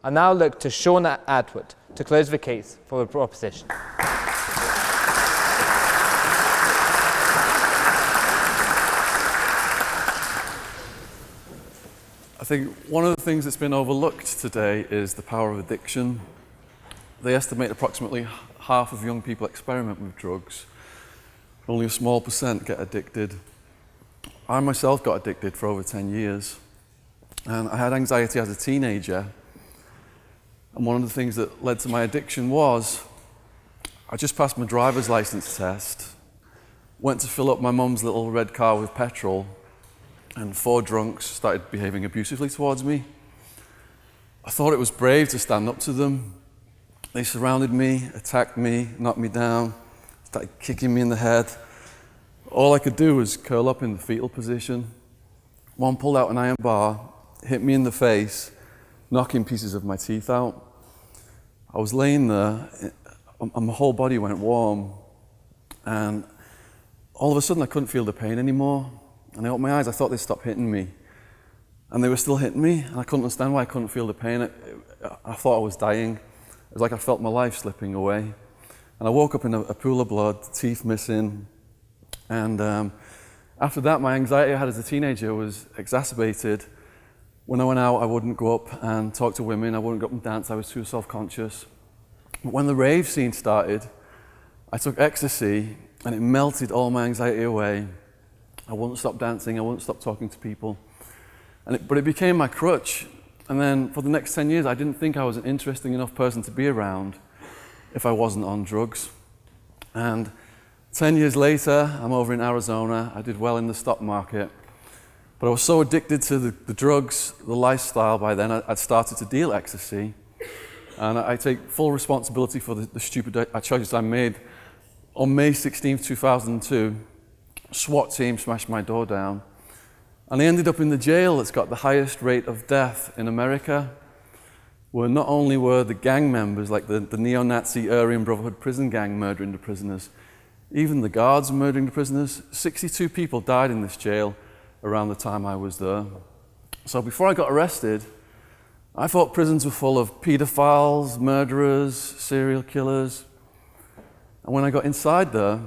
I now look to Shaun Attwood to close the case for the proposition. I think one of the things that's been overlooked today is the power of addiction. They estimate approximately half of young people experiment with drugs. Only a small percent get addicted. I myself got addicted for over 10 years. And I had anxiety as a teenager. And one of the things that led to my addiction was I just passed my driver's license test, went to fill up my mum's little red car with petrol, and 4 drunks started behaving abusively towards me. I thought it was brave to stand up to them. They surrounded me, attacked me, knocked me down, started kicking me in the head. All I could do was curl up in the fetal position. One pulled out an iron bar, hit me in the face, knocking pieces of my teeth out. I was laying there, and my whole body went warm, and all of a sudden I couldn't feel the pain anymore. And I opened my eyes, I thought they'd stop hitting me. And they were still hitting me, and I couldn't understand why I couldn't feel the pain. I thought I was dying. It was like I felt my life slipping away. And I woke up in a pool of blood, teeth missing. And after that, my anxiety I had as a teenager was exacerbated. When I went out, I wouldn't go up and talk to women. I wouldn't go up and dance. I was too self-conscious. But when the rave scene started, I took ecstasy, and it melted all my anxiety away. I wouldn't stop dancing, I wouldn't stop talking to people. But it became my crutch. And then for the next 10 years, I didn't think I was an interesting enough person to be around if I wasn't on drugs. And 10 years later, I'm over in Arizona. I did well in the stock market. But I was so addicted to the drugs, the lifestyle by then, I'd started to deal ecstasy. And I take full responsibility for the stupid choices I made. On May 16, 2002, SWAT team smashed my door down, and I ended up in the jail that's got the highest rate of death in America, where not only were the gang members, like the neo-Nazi Aryan Brotherhood prison gang murdering the prisoners, even the guards murdering the prisoners. 62 people died in this jail around the time I was there. So before I got arrested, I thought prisons were full of pedophiles, murderers, serial killers. And when I got inside there,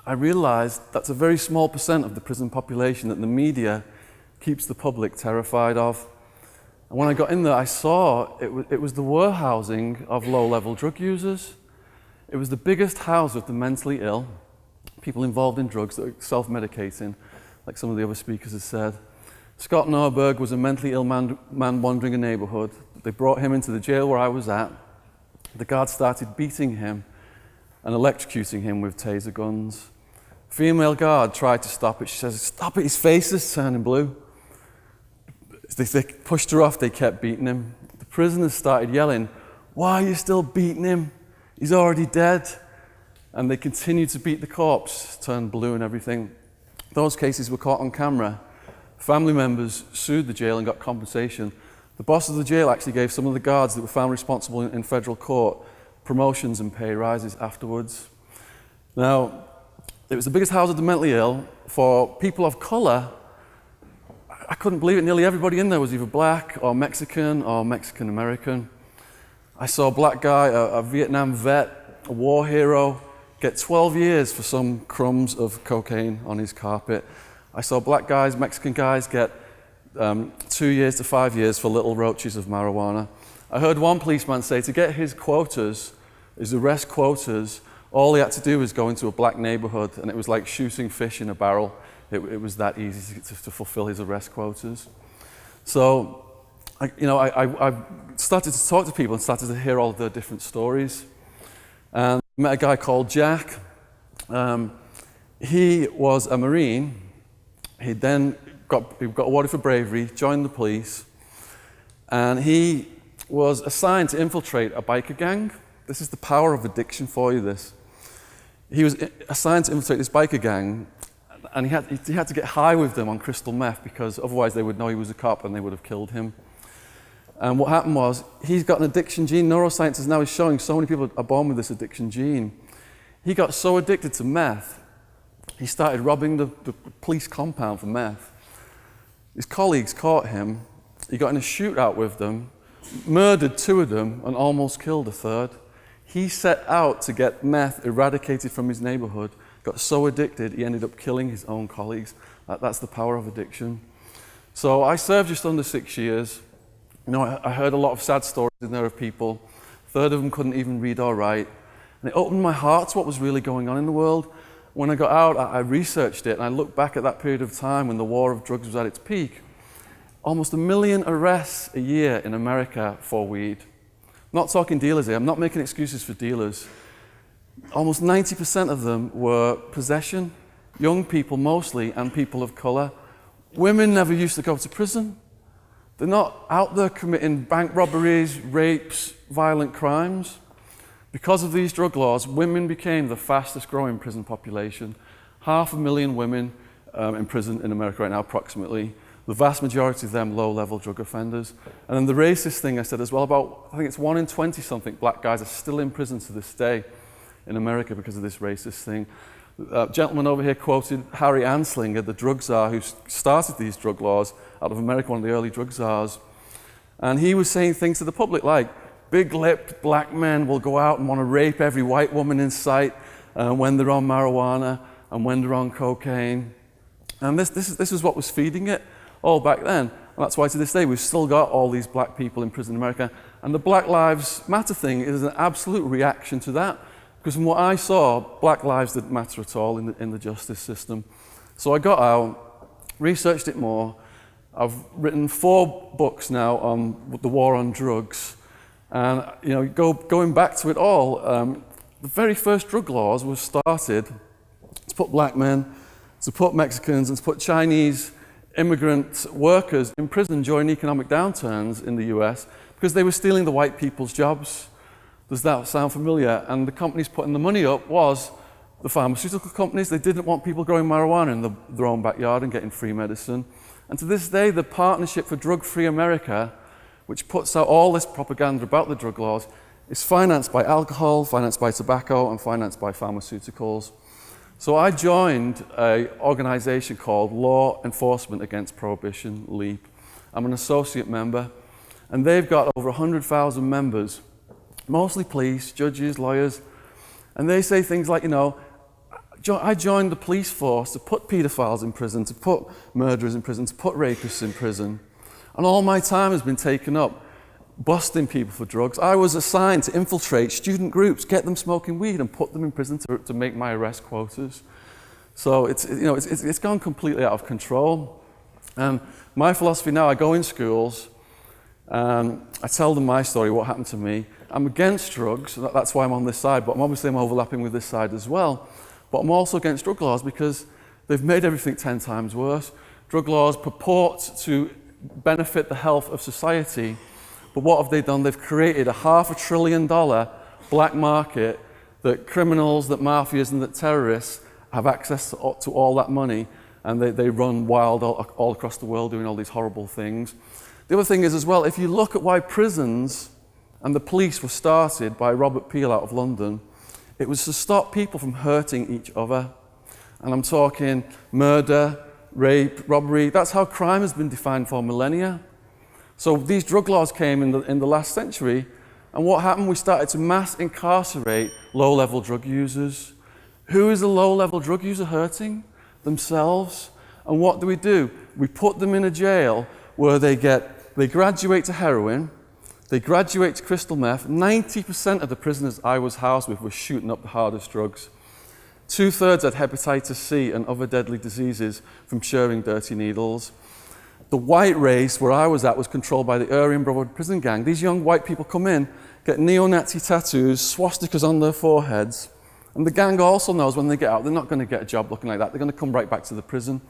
I realized that's a very small percent of the prison population that the media keeps the public terrified of. And when I got in there, I saw it was the warehousing of low-level drug users. It was the biggest house of the mentally ill, people involved in drugs that are self-medicating, like some of the other speakers have said. Scott Norberg was a mentally ill man wandering a neighborhood. They brought him into the jail where I was at. The guards started beating him and electrocuting him with taser guns. Female guard tried to stop it. She says, "Stop it, his face is turning blue." They pushed her off, they kept beating him. The prisoners started yelling, "Why are you still beating him? He's already dead." And they continued to beat the corpse, turned blue and everything. Those cases were caught on camera. Family members sued the jail and got compensation. The boss of the jail actually gave some of the guards that were found responsible in federal court promotions and pay rises afterwards. Now, it was the biggest house of the mentally ill. For people of color, I couldn't believe it. Nearly everybody in there was either black or Mexican American. I saw a black guy, a Vietnam vet, a war hero, get 12 years for some crumbs of cocaine on his carpet. I saw black guys, Mexican guys get 2 years to 5 years for little roaches of marijuana. I heard one policeman say to get his quotas, his arrest quotas, all he had to do was go into a black neighborhood, and it was like shooting fish in a barrel. It was that easy to fulfill his arrest quotas. So, I started to talk to people and started to hear all of their different stories. And I met a guy called Jack. He was a Marine. He then got awarded for bravery, joined the police, and he was assigned to infiltrate a biker gang. This is the power of addiction for you, this. He was assigned to infiltrate this biker gang, and he had to get high with them on crystal meth, because otherwise they would know he was a cop and they would have killed him. And what happened was, he's got an addiction gene. Neuroscience now is showing so many people are born with this addiction gene. He got so addicted to meth, he started robbing the police compound for meth. His colleagues caught him. He got in a shootout with them. murdered 2 of them and almost killed a 3rd. He set out to get meth eradicated from his neighborhood, got so addicted he ended up killing his own colleagues. That's the power of addiction. So I served just under 6 years. You know, I heard a lot of sad stories in there of people. A 3rd of them couldn't even read or write. And it opened my heart to what was really going on in the world. When I got out, I researched it, and I looked back at that period of time when the war of drugs was at its peak. Almost 1 million arrests a year in America for weed. I'm not talking dealers here, I'm not making excuses for dealers. Almost 90% of them were possession, young people mostly, and people of color. Women never used to go to prison. They're not out there committing bank robberies, rapes, violent crimes. Because of these drug laws, women became the fastest growing prison population. 500,000 women in prison in America right now, approximately. The vast majority of them low-level drug offenders. And then the racist thing I said as well, about, I think it's 1 in 20-something black guys are still in prison to this day in America because of this racist thing. A gentleman over here quoted Harry Anslinger, the drug czar who started these drug laws out of America, one of the early drug czars. And he was saying things to the public like, big-lipped black men will go out and want to rape every white woman in sight when they're on marijuana and when they're on cocaine. And this is what was feeding it all back then. And that's why to this day we've still got all these black people in prison in America. And the Black Lives Matter thing is an absolute reaction to that. Because from what I saw, black lives didn't matter at all in the justice system. So I got out, researched it more. I've written 4 books now on the war on drugs. And you know, going back to it all, the very first drug laws were started to put black men, to put Mexicans, and to put Chinese immigrant workers in prison during economic downturns in the US because they were stealing the white people's jobs. Does that sound familiar? And the companies putting the money up was the pharmaceutical companies. They didn't want people growing marijuana in their own backyard and getting free medicine. And to this day, the Partnership for Drug-Free America, which puts out all this propaganda about the drug laws, is financed by alcohol, financed by tobacco, and financed by pharmaceuticals. So I joined an organization called Law Enforcement Against Prohibition, LEAP. I'm an associate member, and they've got over 100,000 members, mostly police, judges, lawyers, and they say things like, you know, I joined the police force to put pedophiles in prison, to put murderers in prison, to put rapists in prison. And all my time has been taken up busting people for drugs. I was assigned to infiltrate student groups, get them smoking weed, and put them in prison to make my arrest quotas. So it's gone completely out of control. And my philosophy now, I go in schools, I tell them my story, what happened to me. I'm against drugs, that's why I'm on this side, but I'm overlapping with this side as well. But I'm also against drug laws because they've made everything 10 times worse. Drug laws purport to benefit the health of society, but what have they done? They've created a $500 billion black market that criminals, that mafias, and that terrorists have access to all that money, and they run wild all across the world doing all these horrible things. The other thing is as well, if you look at why prisons and the police were started by Robert Peel out of London, it was to stop people from hurting each other. And I'm talking murder, rape, robbery. That's how crime has been defined for millennia. So these drug laws came in the last century, and what happened? We started to mass incarcerate low-level drug users. Who is a low-level drug user hurting? Themselves. And what do? We put them in a jail where they graduate to heroin, they graduate to crystal meth. 90% of the prisoners I was housed with were shooting up the hardest drugs. 2/3 had hepatitis C and other deadly diseases from sharing dirty needles. The white race where I was at was controlled by the Aryan Brotherhood prison gang. These young white people come in, get neo-Nazi tattoos, swastikas on their foreheads, and the gang also knows when they get out, they're not going to get a job looking like that. They're going to come right back to the prison.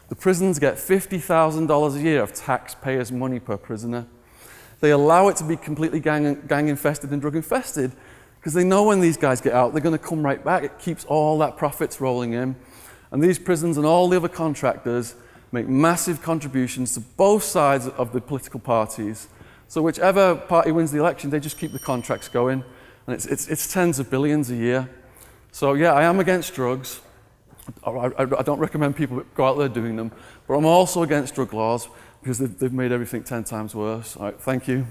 The prisons get $50,000 a year of taxpayers' money per prisoner. They allow it to be completely gang-infested and drug-infested because they know when these guys get out, they're going to come right back. It keeps all that profits rolling in. And these prisons and all the other contractors make massive contributions to both sides of the political parties. So whichever party wins the election, they just keep the contracts going. And it's tens of billions a year. So yeah, I am against drugs. I don't recommend people go out there doing them. But I'm also against drug laws because they've made everything 10 times worse. All right, thank you.